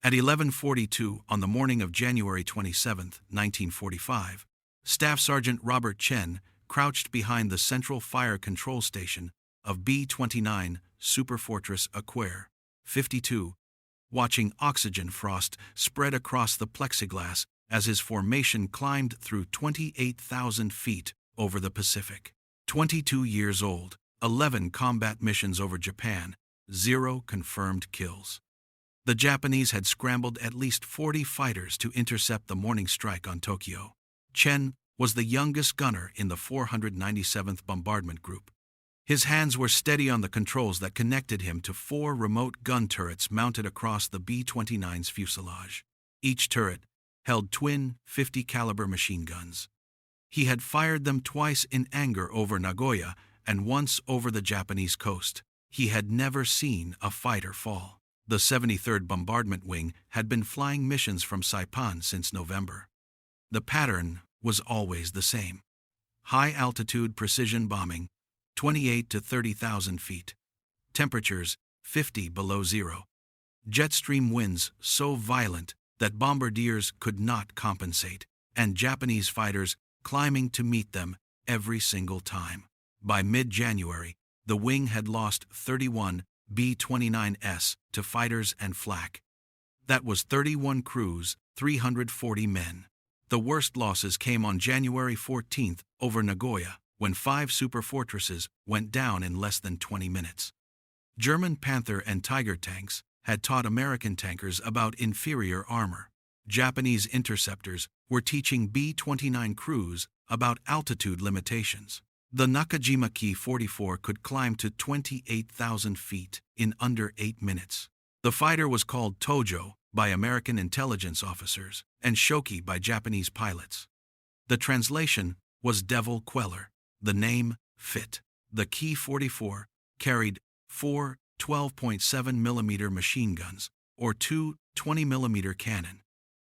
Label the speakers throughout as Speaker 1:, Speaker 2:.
Speaker 1: At 11:42 on the morning of January 27, 1945, Staff Sergeant Robert Chen crouched behind the central fire control station of B-29 Superfortress A-Square-52, watching oxygen frost spread across the plexiglass as his formation climbed through 28,000 feet over the Pacific. 22 years old, 11 combat missions over Japan, 0 confirmed kills. The Japanese had scrambled at least 40 fighters to intercept the morning strike on Tokyo. Chen was the youngest gunner in the 497th Bombardment Group. His hands were steady on the controls that connected him to 4 remote gun turrets mounted across the B-29's fuselage. Each turret held twin 50-caliber machine guns. He had fired them twice in anger over Nagoya and once over the Japanese coast. He had never seen a fighter fall. The 73rd Bombardment Wing had been flying missions from Saipan since November. The pattern was always the same. High-altitude precision bombing, 28 to 30,000 feet. Temperatures 50 below zero. Jet stream winds so violent that bombardiers could not compensate, and Japanese fighters climbing to meet them every single time. By mid-January, the wing had lost 31 B-29s to fighters and flak. That was 31 crews, 340 men. The worst losses came on January 14th over Nagoya, when 5 superfortresses went down in less than 20 minutes. German Panther and Tiger tanks had taught American tankers about inferior armor. Japanese interceptors were teaching B-29 crews about altitude limitations. The Nakajima Ki-44 could climb to 28,000 feet in under 8 minutes. The fighter was called Tojo by American intelligence officers and Shoki by Japanese pilots. The translation was Devil Queller. The name fit. The Ki-44 carried 4 12.7mm machine guns or 2 20mm cannon.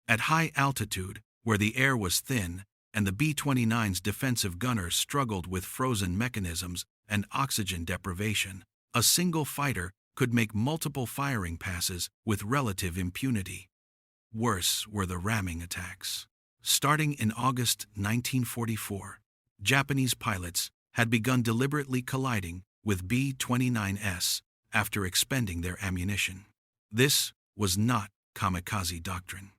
Speaker 1: At high altitude, where the air was thin and the B-29's defensive gunners struggled with frozen mechanisms and oxygen deprivation, a single fighter could make multiple firing passes with relative impunity. Worse were the ramming attacks. Starting in August 1944, Japanese pilots had begun deliberately colliding with B-29s after expending their ammunition. This was not kamikaze doctrine.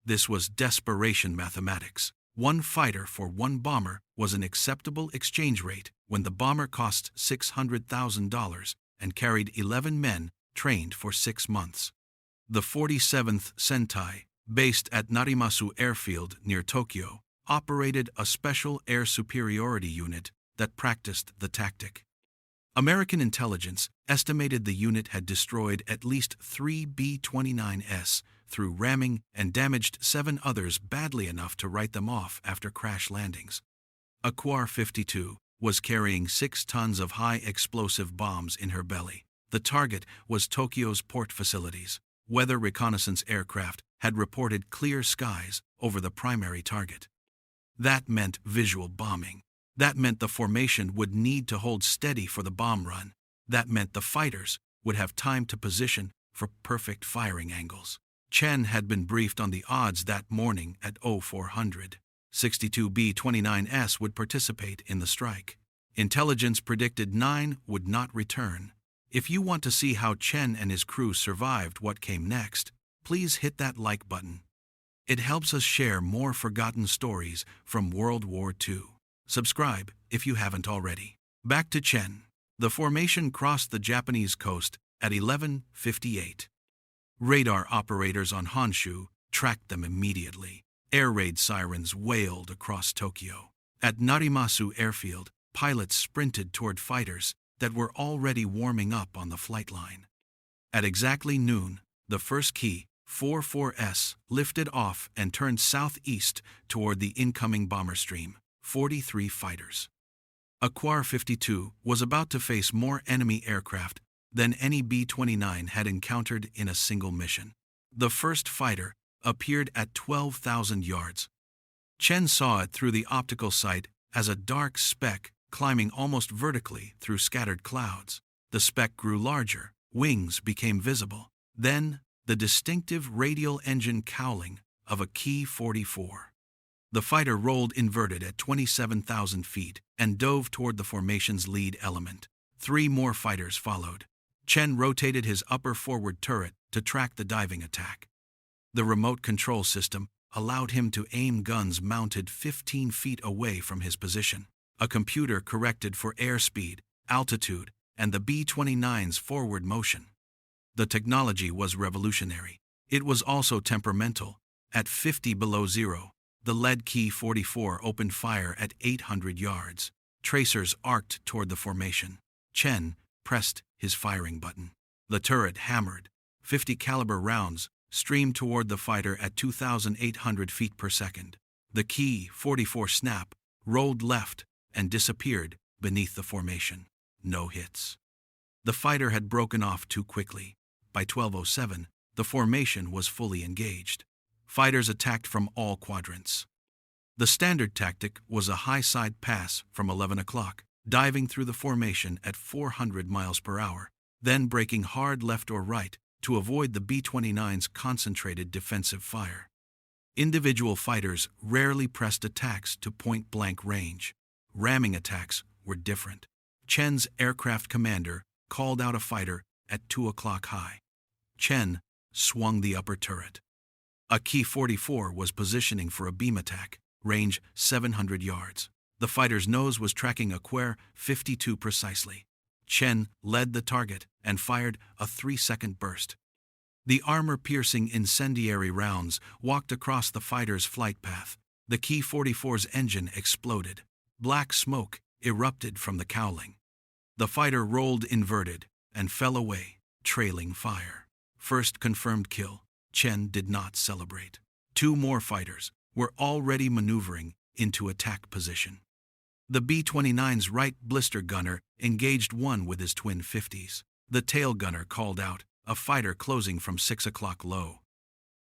Speaker 1: This was desperation mathematics. 1 fighter for 1 bomber was an acceptable exchange rate when the bomber cost $600,000 and carried 11 men trained for 6 months. The 47th Sentai, based at Narimasu Airfield near Tokyo, operated a special air superiority unit that practiced the tactic. American intelligence estimated the unit had destroyed at least 3 B-29s through ramming and damaged 7 others badly enough to write them off after crash landings. A-Square-52 was carrying 6 tons of high-explosive bombs in her belly. The target was Tokyo's port facilities. Weather reconnaissance aircraft had reported clear skies over the primary target. That meant visual bombing. That meant the formation would need to hold steady for the bomb run. That meant the fighters would have time to position for perfect firing angles. Chen had been briefed on the odds that morning at 0400. 62 B-29s would participate in the strike. Intelligence predicted 9 would not return. If you want to see how Chen and his crew survived what came next, please hit that like button. It helps us share more forgotten stories from World War II. Subscribe if you haven't already. Back to Chen. The formation crossed the Japanese coast at 11:58. Radar operators on Honshu tracked them immediately. Air raid sirens wailed across Tokyo. At Narimasu Airfield, pilots sprinted toward fighters that were already warming up on the flight line. At exactly noon, the first Ki-44s lifted off and turned southeast toward the incoming bomber stream. 43 fighters. A-Square-52 was about to face more enemy aircraft than any B-29 had encountered in a single mission. The first fighter appeared at 12,000 yards. Chen saw it through the optical sight as a dark speck climbing almost vertically through scattered clouds. The speck grew larger, wings became visible. Then the distinctive radial engine cowling of a Ki-44. The fighter rolled inverted at 27,000 feet and dove toward the formation's lead element. 3 more fighters followed. Chen rotated his upper forward turret to track the diving attack. The remote control system allowed him to aim guns mounted 15 feet away from his position. A computer corrected for airspeed, altitude, and the B-29's forward motion. The technology was revolutionary. It was also temperamental. At 50 below zero, the lead Ki-44 opened fire at 800 yards. Tracers arced toward the formation. Chen pressed his firing button. The turret hammered. 50 caliber rounds streamed toward the fighter at 2,800 feet per second. The Ki-44 snap, rolled left, and disappeared beneath the formation. No hits. The fighter had broken off too quickly. By 12:07, the formation was fully engaged. Fighters attacked from all quadrants. The standard tactic was a high-side pass from 11 o'clock, diving through the formation at 400 miles per hour, then braking hard left or right to avoid the B-29's concentrated defensive fire. Individual fighters rarely pressed attacks to point-blank range. Ramming attacks were different. Chen's aircraft commander called out a fighter at 2 o'clock high. Chen swung the upper turret. A Ki-44 was positioning for a beam attack, range 700 yards. The fighter's nose was tracking a Square-52 precisely. Chen led the target and fired a 3-second burst. The armor-piercing incendiary rounds walked across the fighter's flight path. The Ki-44's engine exploded. Black smoke erupted from the cowling. The fighter rolled inverted and fell away, trailing fire. First confirmed kill. Chen did not celebrate. 2 more fighters were already maneuvering into attack position. The B-29's right blister gunner engaged one with his twin 50s. The tail gunner called out, a fighter closing from 6 o'clock low.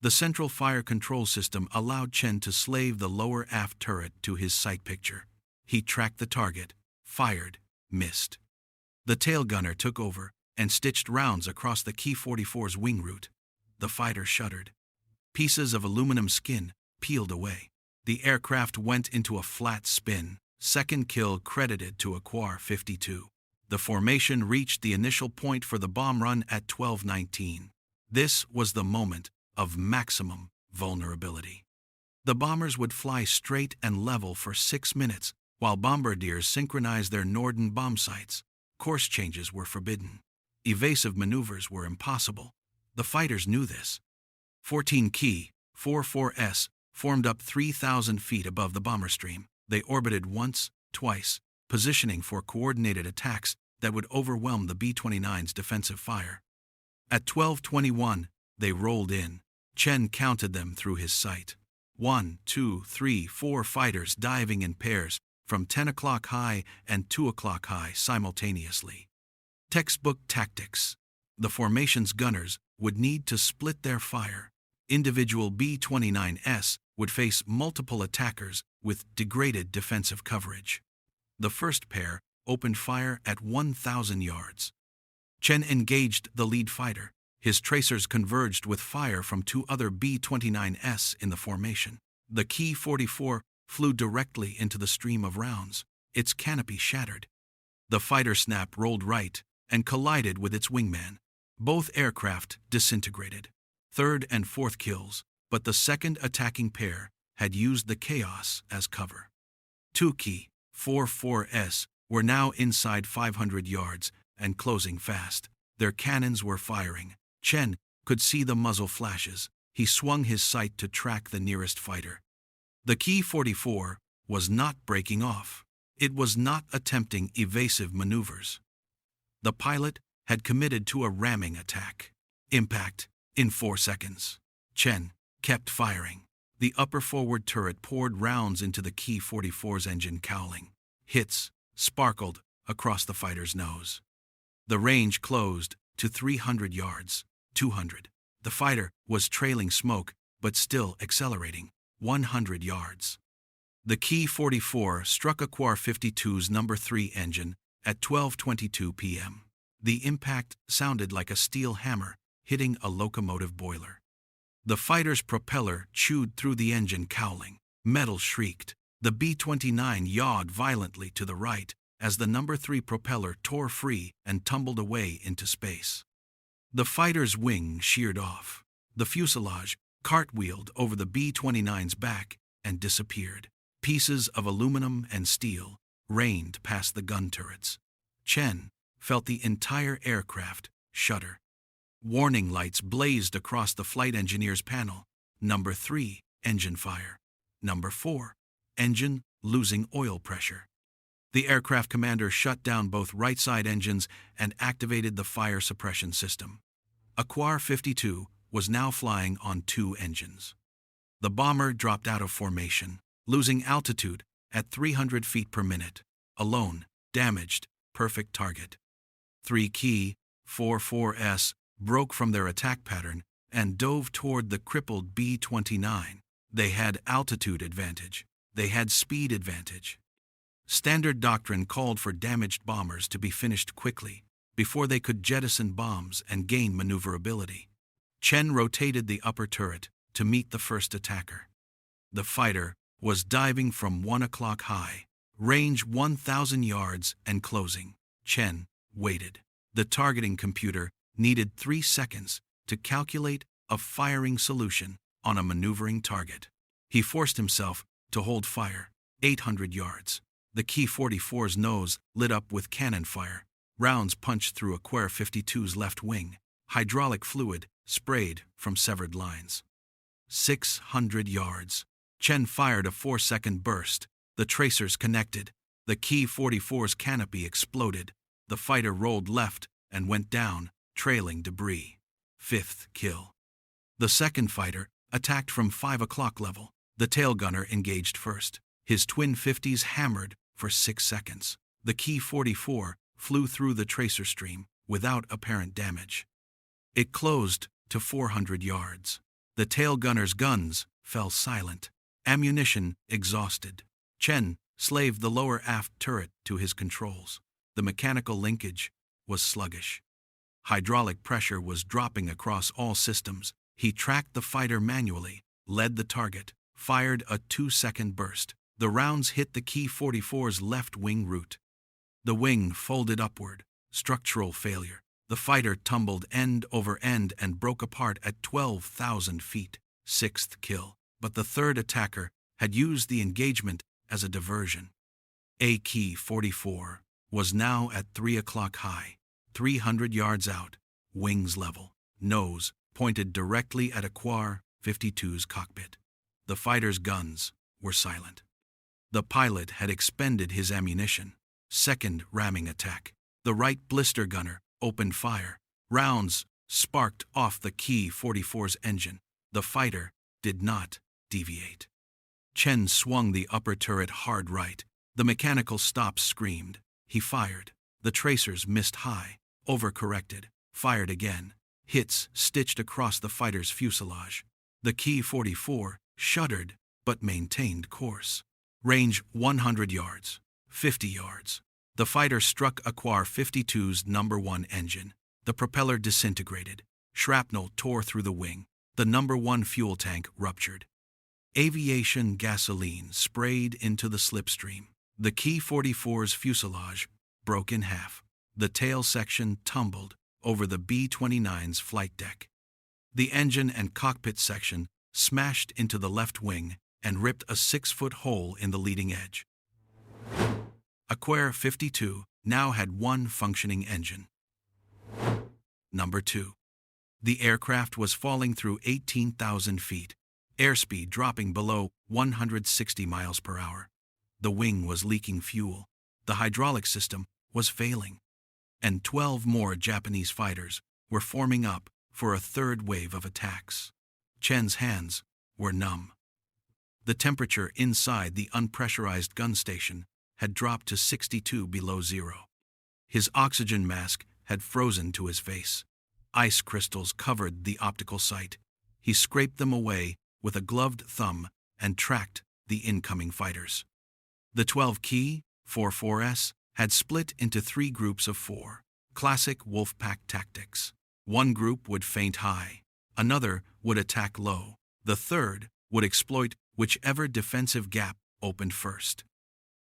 Speaker 1: The central fire control system allowed Chen to slave the lower aft turret to his sight picture. He tracked the target, fired, missed. The tail gunner took over and stitched rounds across the Ki-44's wing root. The fighter shuddered. Pieces of aluminum skin peeled away. The aircraft went into a flat spin. Second kill credited to a Square-52. The formation reached the initial point for the bomb run at 12:19. This was the moment of maximum vulnerability. The bombers would fly straight and level for 6 minutes, while bombardiers synchronized their Norden bomb sights. Course changes were forbidden. Evasive maneuvers were impossible. The fighters knew this. 14 Ki-44s formed up 3,000 feet above the bomber stream. They orbited once, twice, positioning for coordinated attacks that would overwhelm the B-29's defensive fire. At 12:21, they rolled in. Chen counted them through his sight. 1, 2, 3, 4 fighters diving in pairs from 10 o'clock high and 2 o'clock high simultaneously. Textbook tactics. The formation's gunners would need to split their fire. Individual B-29s would face multiple attackers with degraded defensive coverage. The first pair opened fire at 1,000 yards. Chen engaged the lead fighter. His tracers converged with fire from 2 other B-29s in the formation. The Ki-44 flew directly into the stream of rounds. Its canopy shattered. The fighter snap rolled right and collided with its wingman. Both aircraft disintegrated. Third and fourth kills, but the second attacking pair had used the chaos as cover. 2 Ki-44s were now inside 500 yards and closing fast. Their cannons were firing. Chen could see the muzzle flashes. He swung his sight to track the nearest fighter. The Ki-44 was not breaking off. It was not attempting evasive maneuvers. The pilot had committed to a ramming attack. Impact in 4 seconds. Chen kept firing. The upper forward turret poured rounds into the Ki-44's engine cowling. Hits sparkled across the fighter's nose. The range closed to 300 yards, 200. The fighter was trailing smoke, but still accelerating, 100 yards. The Ki-44 struck a Square-52's number 3 engine at 12:22 p.m. The impact sounded like a steel hammer hitting a locomotive boiler. The fighter's propeller chewed through the engine cowling. Metal shrieked. The B-29 yawed violently to the right as the No. 3 propeller tore free and tumbled away into space. The fighter's wing sheared off. The fuselage cartwheeled over the B-29's back and disappeared. Pieces of aluminum and steel rained past the gun turrets. Chen felt the entire aircraft shudder. Warning lights blazed across the flight engineer's panel. No. 3, engine fire. No. 4, engine losing oil pressure. The aircraft commander shut down both right-side engines and activated the fire suppression system. A-Square-52 was now flying on 2 engines. The bomber dropped out of formation, losing altitude at 300 feet per minute. Alone, damaged, perfect target. 3 key Superfortress broke from their attack pattern and dove toward the crippled B-29. They had altitude advantage. They had speed advantage. Standard doctrine called for damaged bombers to be finished quickly, before they could jettison bombs and gain maneuverability. Chen rotated the upper turret to meet the first attacker. The fighter was diving from 1 o'clock high, range 1,000 yards and closing. Chen waited. The targeting computer needed 3 seconds to calculate a firing solution on a maneuvering target. He forced himself to hold fire 800 yards. The Ki-44's nose lit up with cannon fire. Rounds punched through A-Square-52's left wing. Hydraulic fluid sprayed from severed lines. 600 yards. Chen fired a 4-second burst. The tracers connected. The Ki-44's canopy exploded. The fighter rolled left and went down, trailing debris. 5th kill. The second fighter attacked from 5 o'clock level. The tail gunner engaged first. His twin 50s hammered for 6 seconds. The Ki-44 flew through the tracer stream without apparent damage. It closed to 400 yards. The tail gunner's guns fell silent. Ammunition exhausted. Chen slaved the lower aft turret to his controls. The mechanical linkage was sluggish. Hydraulic pressure was dropping across all systems. He tracked the fighter manually, led the target, fired a 2-second burst. The rounds hit the Ki-44's left wing root. The wing folded upward. Structural failure. The fighter tumbled end over end and broke apart at 12,000 feet. 6th kill. But the third attacker had used the engagement as a diversion. A Ki-44 was now at 3 o'clock high, 300 yards out, wings level, nose pointed directly at A-Square-52's cockpit. The fighter's guns were silent. The pilot had expended his ammunition. Second ramming attack. The right blister gunner opened fire. Rounds sparked off the Ki-44's engine. The fighter did not deviate. Chen swung the upper turret hard right. The mechanical stops screamed. He fired. The tracers missed high, overcorrected, fired again. Hits stitched across the fighter's fuselage. The Ki-44 shuddered but maintained course. Range 100 yards, 50 yards. The fighter struck A-Square-52's No. 1 engine. The propeller disintegrated. Shrapnel tore through the wing. The No. 1 fuel tank ruptured. Aviation gasoline sprayed into the slipstream. The Ki-44's fuselage broke in half. The tail section tumbled over the B-29's flight deck. The engine and cockpit section smashed into the left wing and ripped a 6-foot hole in the leading edge. A-Square-52 now had 1 functioning engine. Number 2. The aircraft was falling through 18,000 feet, airspeed dropping below 160 miles per hour. The wing was leaking fuel. The hydraulic system was failing. And 12 more Japanese fighters were forming up for a third wave of attacks. Chen's hands were numb. The temperature inside the unpressurized gun station had dropped to 62 below zero. His oxygen mask had frozen to his face. Ice crystals covered the optical sight. He scraped them away with a gloved thumb and tracked the incoming fighters. The 12 Ki-44s had split into 3 groups of 4, classic Wolfpack tactics. One group would feint high, another would attack low, the third would exploit whichever defensive gap opened first.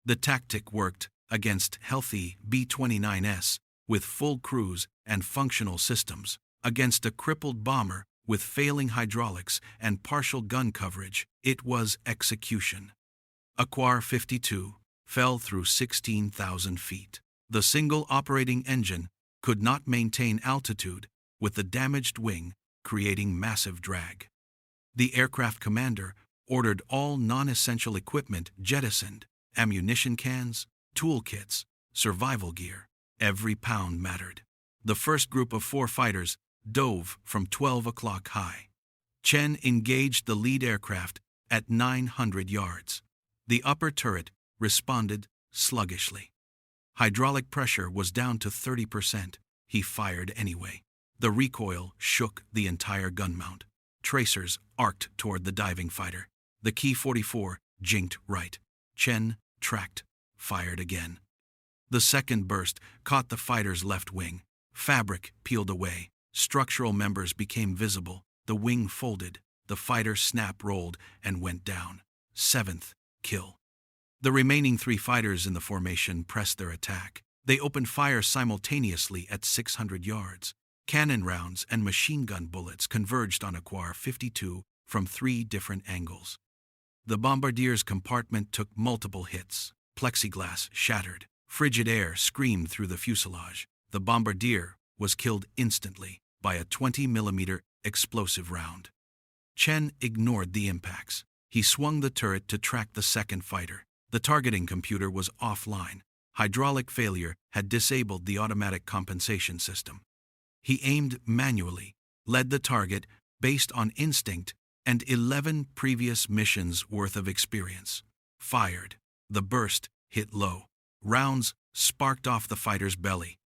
Speaker 1: The tactic worked against healthy B-29s with full crews and functional systems, against a crippled bomber with failing hydraulics and partial gun coverage. It was execution. A-Square-52 fell through 16,000 feet. The single operating engine could not maintain altitude, with the damaged wing creating massive drag. The aircraft commander ordered all non-essential equipment jettisoned: ammunition cans, toolkits, survival gear. Every pound mattered. The first group of 4 fighters dove from 12 o'clock high. Chen engaged the lead aircraft at 900 yards. The upper turret responded sluggishly. Hydraulic pressure was down to 30%. He fired anyway. The recoil shook the entire gun mount. Tracers arced toward the diving fighter. The Ki-44 jinked right. Chen tracked, fired again. The second burst caught the fighter's left wing. Fabric peeled away. Structural members became visible. The wing folded. The fighter snap-rolled and went down. 7th kill. The remaining 3 fighters in the formation pressed their attack. They opened fire simultaneously at 600 yards. Cannon rounds and machine gun bullets converged on A-Square-52 from 3 different angles. The bombardier's compartment took multiple hits. Plexiglass shattered. Frigid air screamed through the fuselage. The bombardier was killed instantly by a 20mm explosive round. Chen ignored the impacts. He swung the turret to track the second fighter. The targeting computer was offline. Hydraulic failure had disabled the automatic compensation system. He aimed manually, led the target based on instinct and 11 previous missions worth of experience. Fired. The burst hit low. Rounds sparked off the fighter's belly.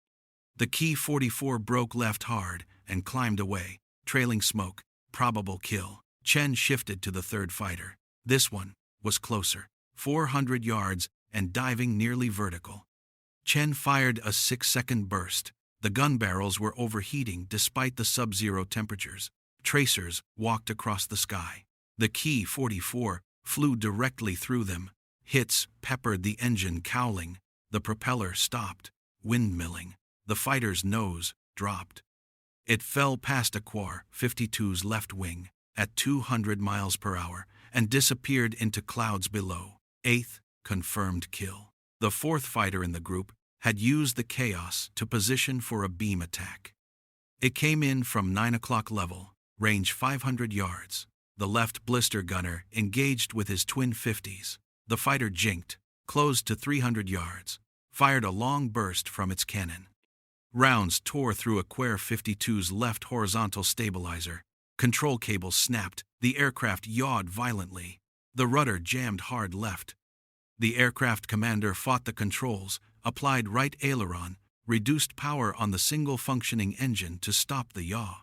Speaker 1: The Ki-44 broke left hard and climbed away, trailing smoke. Probable kill. Chen shifted to the third fighter. This one was closer, 400 yards and diving nearly vertical. Chen fired a 6-second burst. The gun barrels were overheating despite the sub-zero temperatures. Tracers walked across the sky. The Ki-44 flew directly through them. Hits peppered the engine, cowling. The propeller stopped, windmilling. The fighter's nose dropped. It fell past A-Square-52's left wing at 200 miles per hour and disappeared into clouds below. 8th confirmed kill. The 4th fighter in the group had used the chaos to position for a beam attack. It came in from 9 o'clock level, range 500 yards. The left blister gunner engaged with his twin 50s. The fighter jinked, closed to 300 yards, fired a long burst from its cannon. Rounds tore through A-Square-52's left horizontal stabilizer. Control cables snapped. The aircraft yawed violently. The rudder jammed hard left. The aircraft commander fought the controls, applied right aileron, reduced power on the single functioning engine to stop the yaw.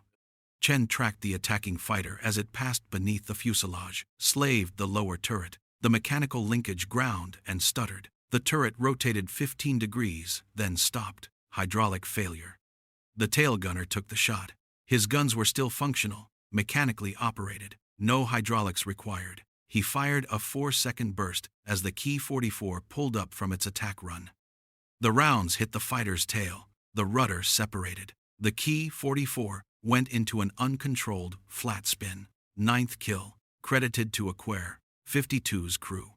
Speaker 1: Chen tracked the attacking fighter as it passed beneath the fuselage, slaved the lower turret. The mechanical linkage ground and stuttered. The turret rotated 15 degrees, then stopped. Hydraulic failure. The tail gunner took the shot. His guns were still functional, mechanically operated, no hydraulics required. He fired a 4-second burst as the Ki-44 pulled up from its attack run. The rounds hit the fighter's tail. The rudder separated. The Ki-44 went into an uncontrolled, flat spin. 9th kill, credited to A-Square-52's crew.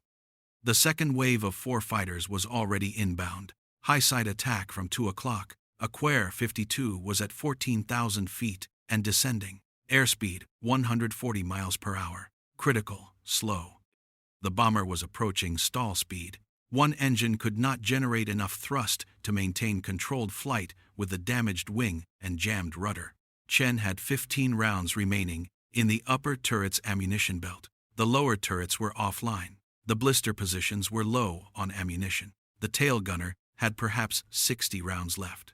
Speaker 1: The second wave of 4 fighters was already inbound. High-side attack from 2 o'clock. A-Square-52 was at 14,000 feet and descending. Airspeed 140 miles per hour. Critical, slow. The bomber was approaching stall speed. One engine could not generate enough thrust to maintain controlled flight with the damaged wing and jammed rudder. Chen had 15 rounds remaining in the upper turret's ammunition belt. The lower turrets were offline. The blister positions were low on ammunition. The tail gunner had perhaps 60 rounds left.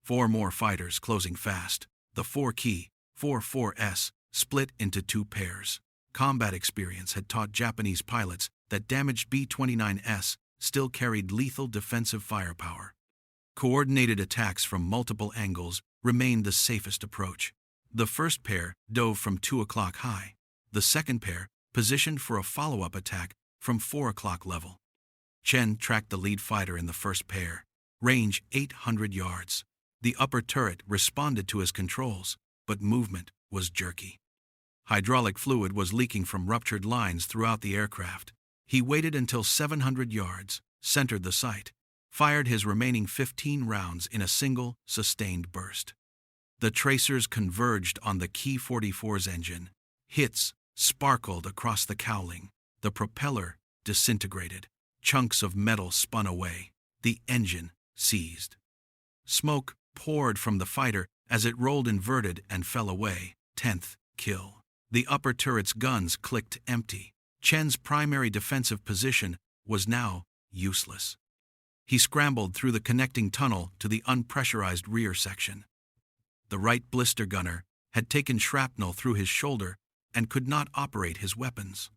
Speaker 1: 4 more fighters closing fast. The 4 Ki-44s split into 2 pairs. Combat experience had taught Japanese pilots that damaged B-29s still carried lethal defensive firepower. Coordinated attacks from multiple angles remained the safest approach. The first pair dove from 2 o'clock high. The second pair positioned for a follow-up attack from 4 o'clock level. Chen tracked the lead fighter in the first pair, range 800 yards. The upper turret responded to his controls, but movement was jerky. Hydraulic fluid was leaking from ruptured lines throughout the aircraft. He waited until 700 yards, centered the sight, fired his remaining 15 rounds in a single, sustained burst. The tracers converged on the Ki-44's engine. Hits sparkled across the cowling. The propeller disintegrated. Chunks of metal spun away. The engine seized. Smoke poured from the fighter as it rolled inverted and fell away. 10th kill. The upper turret's guns clicked empty. Chen's primary defensive position was now useless. He scrambled through the connecting tunnel to the unpressurized rear section. The right blister gunner had taken shrapnel through his shoulder and could not operate his weapons.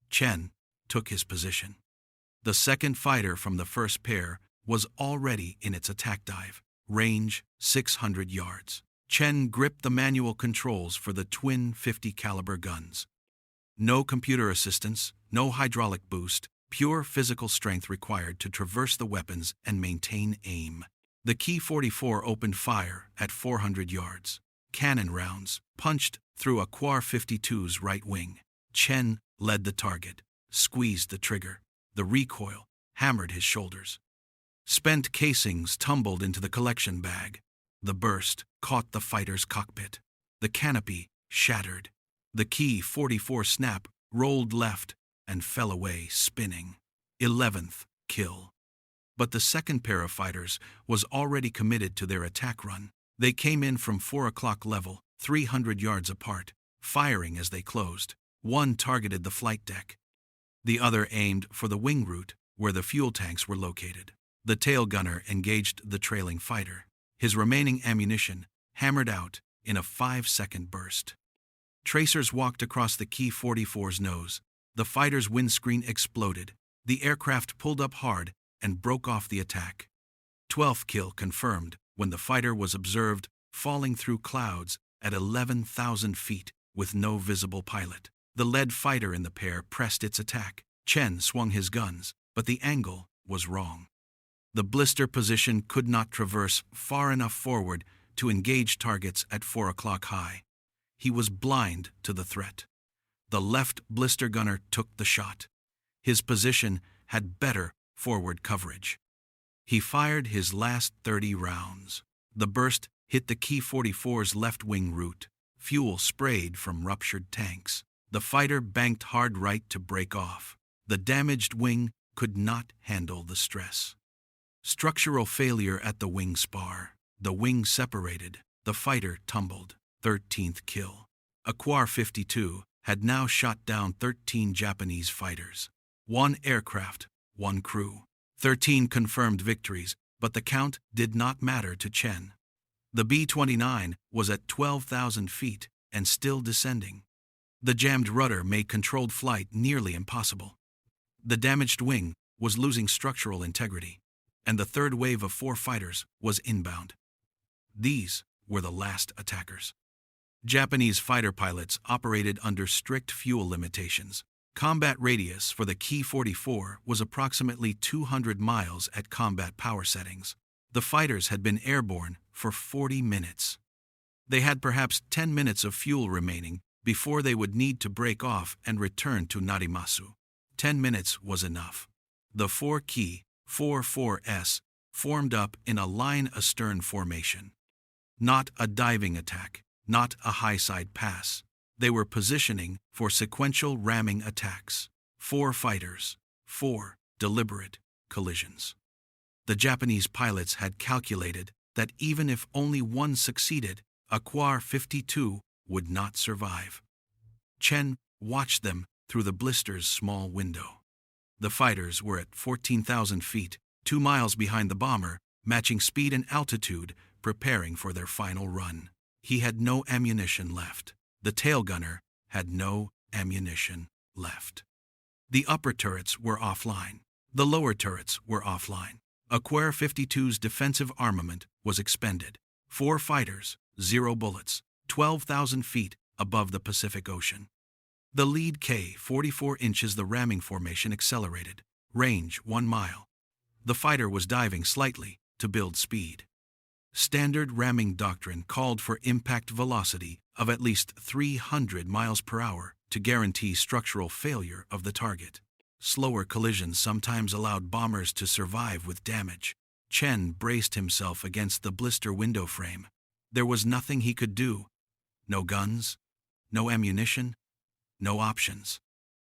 Speaker 1: Chen took his position. The second fighter from the first pair was already in its attack dive, range 600 yards. Chen gripped the manual controls for the twin 50 caliber guns. No computer assistance, no hydraulic boost, pure physical strength required to traverse the weapons and maintain aim. The Ki-44 opened fire at 400 yards. Cannon rounds punched through ASquare-52's right wing. Chen led the target, squeezed the trigger. The recoil hammered his shoulders. Spent casings tumbled into the collection bag. The burst caught the fighter's cockpit. The canopy shattered. The Ki-44 snap rolled left and fell away spinning. 11th kill. But the second pair of fighters was already committed to their attack run. They came in from 4 o'clock level, 300 yards apart, firing as they closed. One targeted the flight deck. The other aimed for the wing route, where the fuel tanks were located. The tail gunner engaged the trailing fighter. His remaining ammunition hammered out in a 5-second burst. Tracers walked across the Ki-44's nose. The fighter's windscreen exploded. The aircraft pulled up hard and broke off the attack. 12th kill confirmed when the fighter was observed falling through clouds at 11,000 feet with no visible pilot. The lead fighter in the pair pressed its attack. Chen swung his guns, but the angle was wrong. The blister position could not traverse far enough forward to engage targets at 4 o'clock high. He was blind to the threat. The left blister gunner took the shot. His position had better forward coverage. He fired his last 30 rounds. The burst hit the Ki-44's left wing route. Fuel sprayed from ruptured tanks. The fighter banked hard right to break off. The damaged wing could not handle the stress. Structural failure at the wing spar. The wing separated. The fighter tumbled. 13th kill. ASquare-52 had now shot down 13 Japanese fighters. 1 aircraft, 1 crew. 13 confirmed victories, but the count did not matter to Chen. The B-29 was at 12,000 feet and still descending. The jammed rudder made controlled flight nearly impossible. The damaged wing was losing structural integrity, and the third wave of 4 fighters was inbound. These were the last attackers. Japanese fighter pilots operated under strict fuel limitations. Combat radius for the Ki-44 was approximately 200 miles at combat power settings. The fighters had been airborne for 40 minutes. They had perhaps 10 minutes of fuel remaining before they would need to break off and return to Narimasu. 10 minutes was enough. The 4 Ki-44s formed up in a line astern formation. Not a diving attack, not a high-side pass. They were positioning for sequential ramming attacks. 4 fighters, 4 deliberate collisions. The Japanese pilots had calculated that even if only one succeeded, ASquare-52 would not survive. Chen watched them through the blister's small window. The fighters were at 14,000 feet, 2 miles behind the bomber, matching speed and altitude, preparing for their final run. He had no ammunition left. The tail gunner had no ammunition left. The upper turrets were offline. The lower turrets were offline. ASquare-52's defensive armament was expended. 4 fighters, 0 bullets, 12,000 feet above the Pacific Ocean. The lead K-44 inches the ramming formation accelerated. Range 1 mile. The fighter was diving slightly to build speed. Standard ramming doctrine called for impact velocity of at least 300 miles per hour to guarantee structural failure of the target. Slower collisions sometimes allowed bombers to survive with damage. Chen braced himself against the blister window frame. There was nothing he could do. No guns, no ammunition, no options.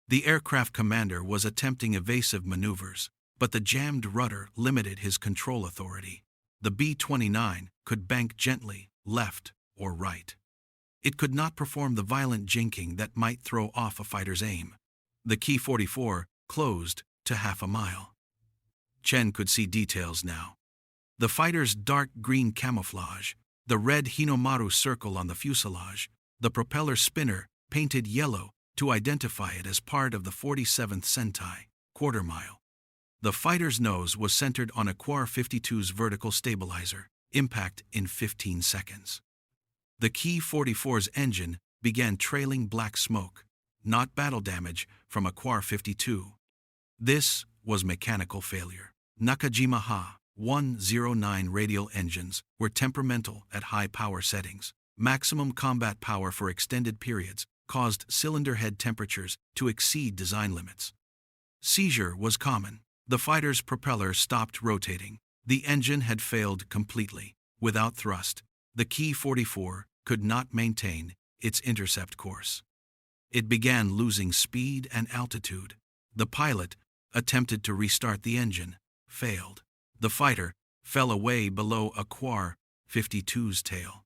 Speaker 1: The aircraft commander was attempting evasive maneuvers, but the jammed rudder limited his control authority. The B-29 could bank gently, left or right. It could not perform the violent jinking that might throw off a fighter's aim. The Ki-44 closed to half a mile. Chen could see details now. The fighter's dark green camouflage, the red Hinomaru circle on the fuselage, the propeller spinner painted yellow to identify it as part of the 47th Sentai, quarter mile. The fighter's nose was centered on a AQ-52's vertical stabilizer, impact in 15 seconds. The Ki-44's engine began trailing black smoke, not battle damage from a AQ-52. This was mechanical failure. Nakajima-Ha 109 radial engines were temperamental at high power settings. Maximum combat power for extended periods caused cylinder head temperatures to exceed design limits. Seizure was common. The fighter's propeller stopped rotating. The engine had failed completely. Without thrust, the Ki-44 could not maintain its intercept course. It began losing speed and altitude. The pilot attempted to restart the engine, failed. The fighter fell away below a AQ-52's tail.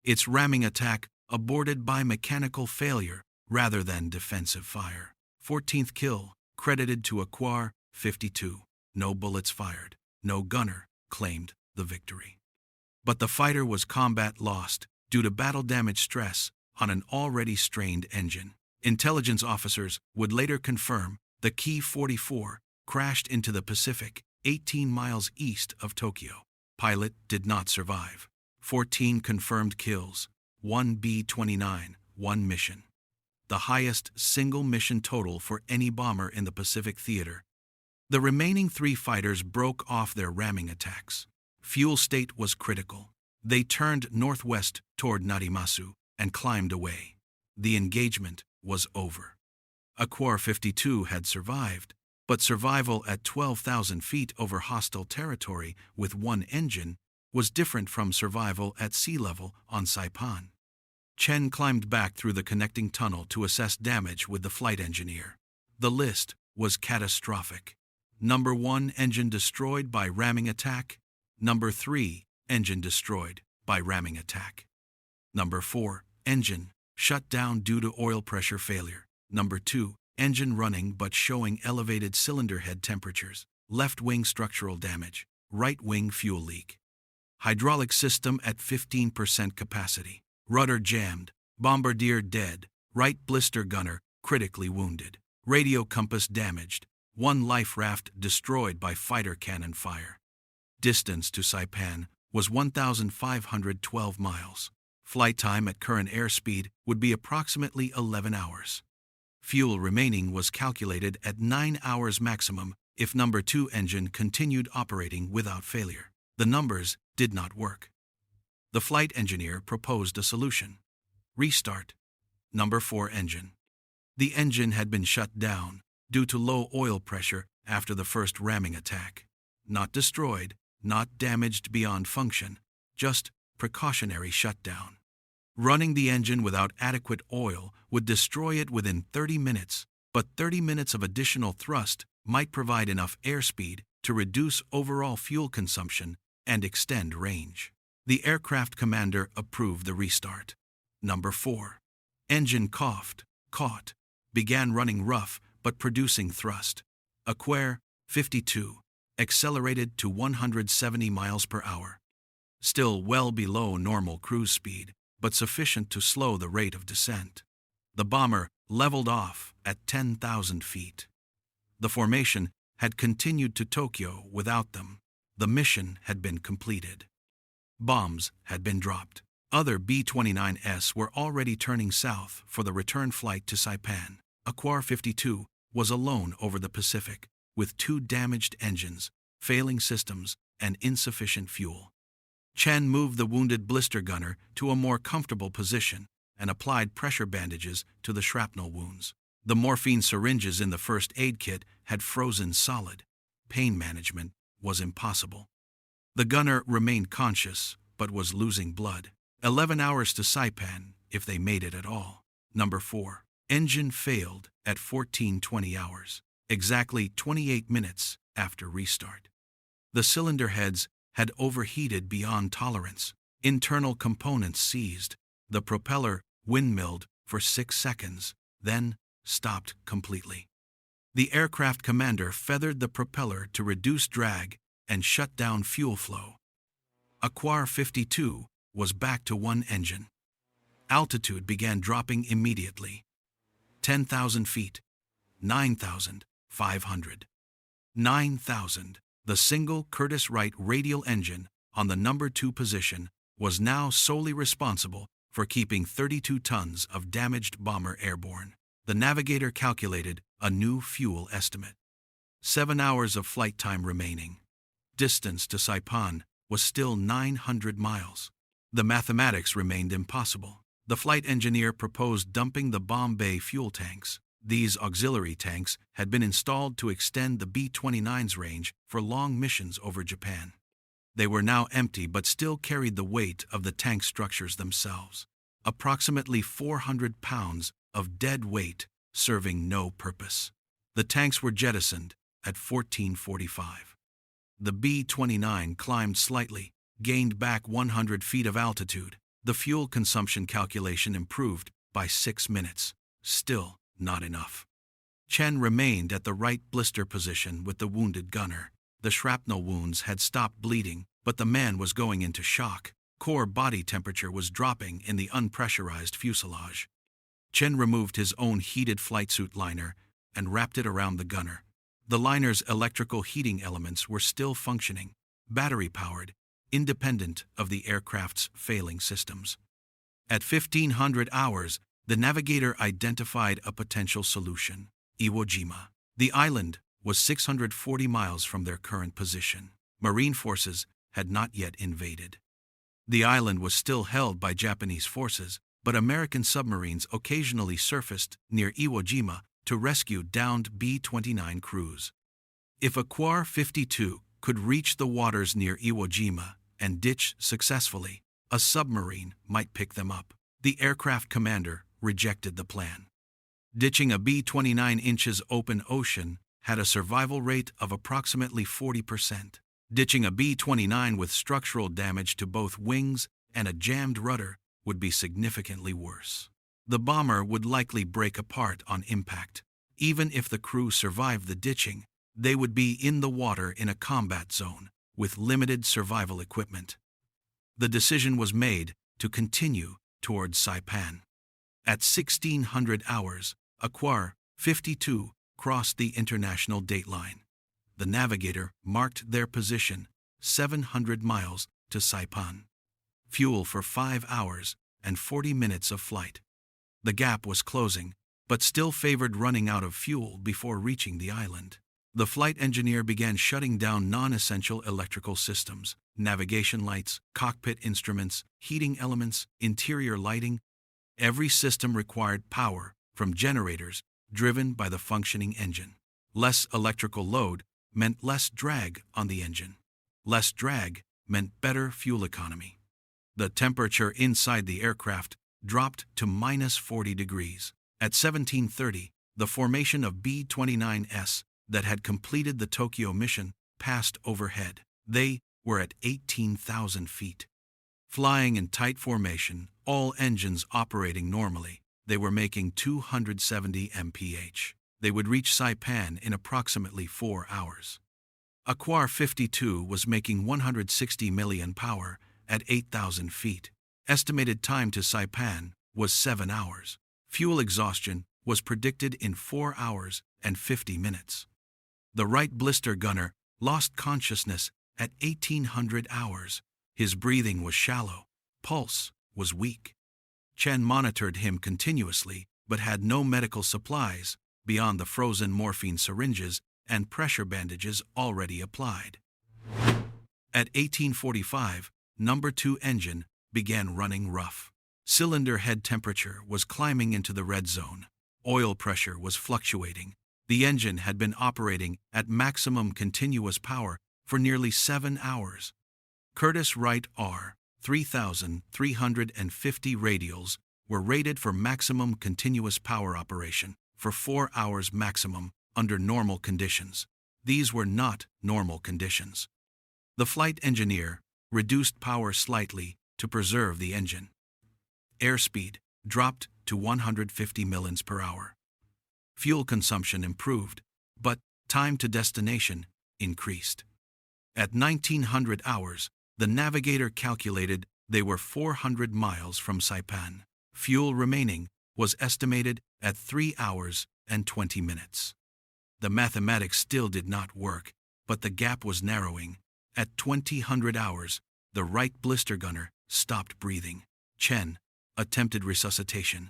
Speaker 1: Its ramming attack aborted by mechanical failure rather than defensive fire. 14th kill, credited to a AQ-52. No bullets fired. No gunner claimed the victory. But the fighter was combat lost due to battle damage stress on an already strained engine. Intelligence officers would later confirm the Ki-44 crashed into the Pacific 18 miles east of Tokyo. Pilot did not survive. 14 confirmed kills, 1 B-29, 1 mission. The highest single mission total for any bomber in the Pacific theater. The remaining 3 fighters broke off their ramming attacks. Fuel state was critical. They turned northwest toward Narimasu and climbed away. The engagement was over. A AQ-52 had survived, but survival at 12,000 feet over hostile territory with 1 engine was different from survival at sea level on Saipan. Chen climbed back through the connecting tunnel to assess damage with the flight engineer. The list was catastrophic. Number 1, engine destroyed by ramming attack. Number 3, engine destroyed by ramming attack. Number 4, engine shut down due to oil pressure failure. Number 2, engine running but showing elevated cylinder head temperatures. Left wing structural damage. Right wing fuel leak. Hydraulic system at 15% capacity. Rudder jammed. Bombardier dead. Right blister gunner critically wounded. Radio compass damaged. 1 life raft destroyed by fighter cannon fire. Distance to Saipan was 1,512 miles. Flight time at current airspeed would be approximately 11 hours. Fuel remaining was calculated at 9 hours maximum if number 2 engine continued operating without failure. The numbers did not work. The flight engineer proposed a solution. Restart. Number 4 engine. The engine had been shut down due to low oil pressure after the first ramming attack. Not destroyed, not damaged beyond function, just precautionary shutdown. Running the engine without adequate oil would destroy it within 30 minutes, but 30 minutes of additional thrust might provide enough airspeed to reduce overall fuel consumption and extend range. The aircraft commander approved the restart. Number 4. Engine caught, began running rough but producing thrust. AQ-52 accelerated to 170 miles per hour. Still well below normal cruise speed, but sufficient to slow the rate of descent. The bomber leveled off at 10,000 feet. The formation had continued to Tokyo without them. The mission had been completed. Bombs had been dropped. Other B-29s were already turning south for the return flight to Saipan. A-Square-52 was alone over the Pacific, with 2 damaged engines, failing systems, and insufficient fuel. Chen moved the wounded blister gunner to a more comfortable position and applied pressure bandages to the shrapnel wounds. The morphine syringes in the first aid kit had frozen solid. Pain management was impossible. The gunner remained conscious, but was losing blood. 11 hours to Saipan, if they made it at all. Number 4. Engine failed at 14:20 hours, exactly 28 minutes after restart. The cylinder heads had overheated beyond tolerance. Internal components seized. The propeller windmilled for 6 seconds, then stopped completely. The aircraft commander feathered the propeller to reduce drag and shut down fuel flow. A-Square-52 was back to one engine. Altitude began dropping immediately. 10,000 feet, 9,500. 9,000. The single Curtiss Wright radial engine on the number 2 position was now solely responsible for keeping 32 tons of damaged bomber airborne. The navigator calculated a new fuel estimate. 7 hours of flight time remaining. Distance to Saipan was still 900 miles. The mathematics remained impossible. The flight engineer proposed dumping the bomb bay fuel tanks. These auxiliary tanks had been installed to extend the B-29's range for long missions over Japan. They were now empty but still carried the weight of the tank structures themselves. Approximately 400 pounds of dead weight serving no purpose. The tanks were jettisoned at 14:45. The B-29 climbed slightly, gained back 100 feet of altitude. The fuel consumption calculation improved by 6 minutes. Still not enough. Chen remained at the right blister position with the wounded gunner. The shrapnel wounds had stopped bleeding, but the man was going into shock. Core body temperature was dropping in the unpressurized fuselage. Chen removed his own heated flight suit liner and wrapped it around the gunner. The liner's electrical heating elements were still functioning, battery-powered, independent of the aircraft's failing systems. At 1500 hours, the navigator identified a potential solution: Iwo Jima. The island was 640 miles from their current position. Marine forces had not yet invaded. The island was still held by Japanese forces, but American submarines occasionally surfaced near Iwo Jima to rescue downed B-29 crews. If A-Square-52 could reach the waters near Iwo Jima and ditch successfully, a submarine might pick them up. The aircraft commander rejected the plan. Ditching a B-29 inches open ocean had a survival rate of approximately 40%. Ditching a B-29 with structural damage to both wings and a jammed rudder would be significantly worse. The bomber would likely break apart on impact. Even if the crew survived the ditching, they would be in the water in a combat zone with limited survival equipment. The decision was made to continue towards Saipan. At 1600 hours, A-Square-52 crossed the international dateline. The navigator marked their position 700 miles to Saipan. Fuel for 5 hours and 40 minutes of flight. The gap was closing, but still favored running out of fuel before reaching the island. The flight engineer began shutting down non-essential electrical systems: navigation lights, cockpit instruments, heating elements, interior lighting. Every system required power from generators driven by the functioning engine. Less electrical load meant less drag on the engine. Less drag meant better fuel economy. The temperature inside the aircraft dropped to minus 40 degrees. At 17:30, the formation of B-29s that had completed the Tokyo mission passed overhead. They were at 18,000 feet. Flying in tight formation, all engines operating normally, they were making 270 mph. They would reach Saipan in approximately 4 hours. A-Square-52 was making 160 million power at 8,000 feet. Estimated time to Saipan was 7 hours. Fuel exhaustion was predicted in 4 hours and 50 minutes. The right blister gunner lost consciousness at 1800 hours, His breathing was shallow. Pulse was weak. Chen monitored him continuously, but had no medical supplies beyond the frozen morphine syringes and pressure bandages already applied. At 1845, number 2 engine began running rough. Cylinder head temperature was climbing into the red zone. Oil pressure was fluctuating. The engine had been operating at maximum continuous power for nearly 7 hours. Curtiss Wright R. 3,350 radials were rated for maximum continuous power operation for 4 hours maximum under normal conditions. These were not normal conditions. The flight engineer reduced power slightly to preserve the engine. Airspeed dropped to 150 millions per hour. Fuel consumption improved, but time to destination increased. At 1900 hours, the navigator calculated they were 400 miles from Saipan. Fuel remaining was estimated at 3 hours and 20 minutes. The mathematics still did not work, but the gap was narrowing. At 2000 hours, the right blister gunner stopped breathing. Chen attempted resuscitation.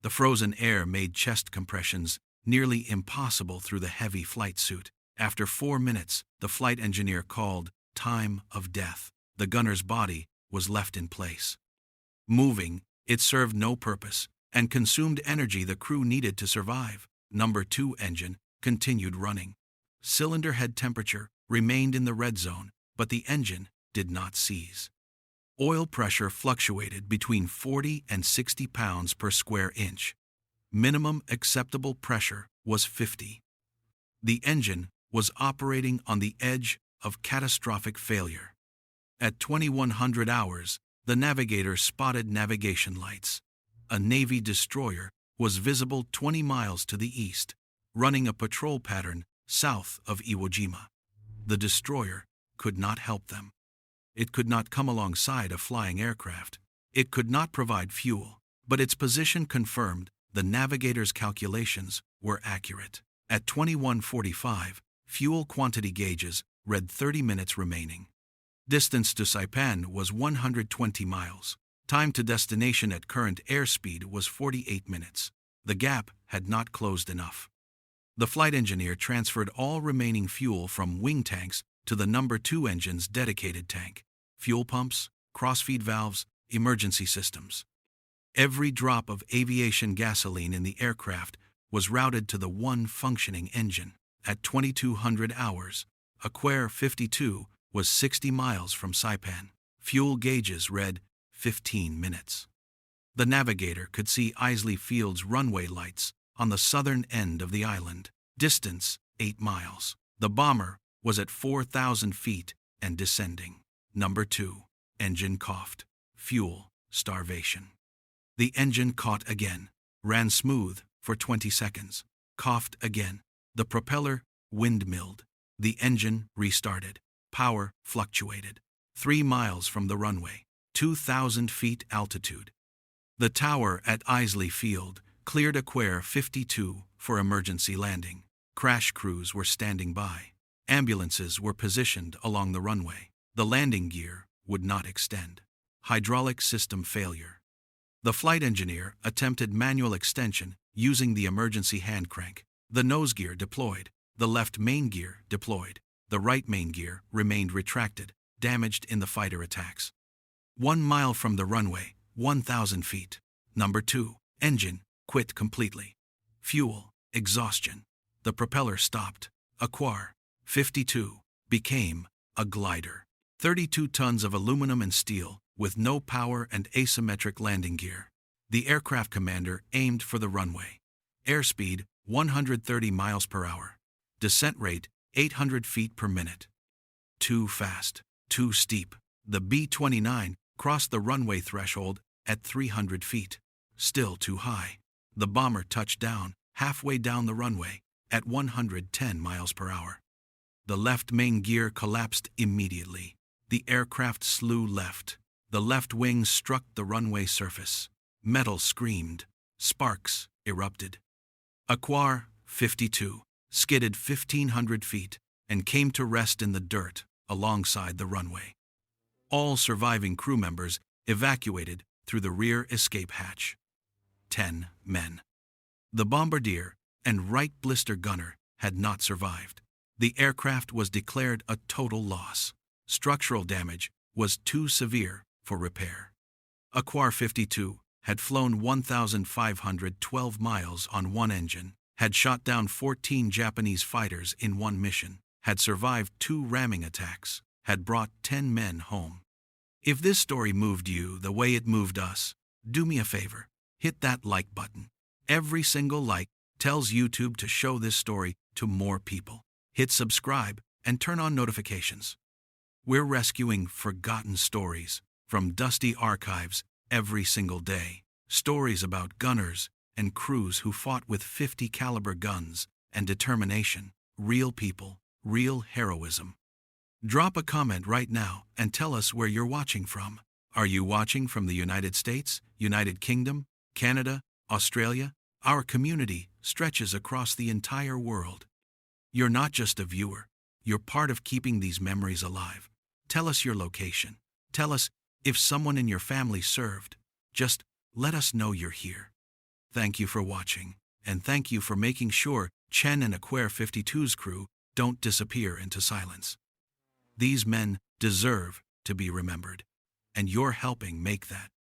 Speaker 1: The frozen air made chest compressions nearly impossible through the heavy flight suit. After 4 minutes, the flight engineer called time of death. The gunner's body was left in place. Moving, it served no purpose and consumed energy the crew needed to survive. Number 2 engine continued running. Cylinder head temperature remained in the red zone, but the engine did not seize. Oil pressure fluctuated between 40 and 60 pounds per square inch. Minimum acceptable pressure was 50. The engine was operating on the edge of catastrophic failure. At 2100 hours, the navigator spotted navigation lights. A Navy destroyer was visible 20 miles to the east, running a patrol pattern south of Iwo Jima. The destroyer could not help them. It could not come alongside a flying aircraft. It could not provide fuel, but its position confirmed the navigator's calculations were accurate. At 2145, fuel quantity gauges read 30 minutes remaining. Distance to Saipan was 120 miles. Time to destination at current airspeed was 48 minutes. The gap had not closed enough. The flight engineer transferred all remaining fuel from wing tanks to the number 2 engine's dedicated tank. Fuel pumps, crossfeed valves, emergency systems. Every drop of aviation gasoline in the aircraft was routed to the one functioning engine. At 2200 hours, A-Square-52 was 60 miles from Saipan. Fuel gauges read 15 minutes. The navigator could see Isley Field's runway lights on the southern end of the island. Distance 8 miles. The bomber was at 4,000 feet and descending. Number 2. Engine coughed. Fuel starvation. The engine caught again, ran smooth for 20 seconds, coughed again. The propeller windmilled. The engine restarted. Power fluctuated. 3 miles from the runway, 2,000 feet altitude. The tower at Isley Field cleared A-Square-52 for emergency landing. Crash crews were standing by. Ambulances were positioned along the runway. The landing gear would not extend. Hydraulic system failure. The flight engineer attempted manual extension using the emergency hand crank. The nose gear deployed. The left main gear deployed. The right main gear remained retracted, damaged in the fighter attacks. 1 mile from the runway, 1,000 feet. Number 2. Engine quit completely. Fuel exhaustion. The propeller stopped. A-Square-52 became a glider. 32 tons of aluminum and steel, with no power and asymmetric landing gear. The aircraft commander aimed for the runway. Airspeed 130 miles per hour. Descent rate 800 feet per minute. Too fast, too steep. The B-29 crossed the runway threshold at 300 feet. Still too high. The bomber touched down halfway down the runway at 110 miles per hour. The left main gear collapsed immediately. The aircraft slew left. The left wing struck the runway surface. Metal screamed. Sparks erupted. A-Square-52 skidded 1,500 feet and came to rest in the dirt alongside the runway. All surviving crew members evacuated through the rear escape hatch. 10 men. The bombardier and right blister gunner had not survived. The aircraft was declared a total loss. Structural damage was too severe for repair. A-Square-52 had flown 1,512 miles on one engine, had shot down 14 Japanese fighters in one mission, had survived 2 ramming attacks, had brought 10 men home. If this story moved you the way it moved us, do me a favor, hit that like button. Every single like tells YouTube to show this story to more people. Hit subscribe and turn on notifications. We're rescuing forgotten stories from dusty archives every single day. Stories about gunners and crews who fought with .50 caliber guns and determination. Real people, real heroism. Drop a comment right now and tell us where you're watching from. Are you watching from the United States, United Kingdom, Canada, Australia? Our community stretches across the entire world. You're not just a viewer, you're part of keeping these memories alive. Tell us your location. Tell us if someone in your family served. Just let us know you're here. Thank you for watching, and thank you for making sure Chen and A-Square-52's crew don't disappear into silence. These men deserve to be remembered, and you're helping make that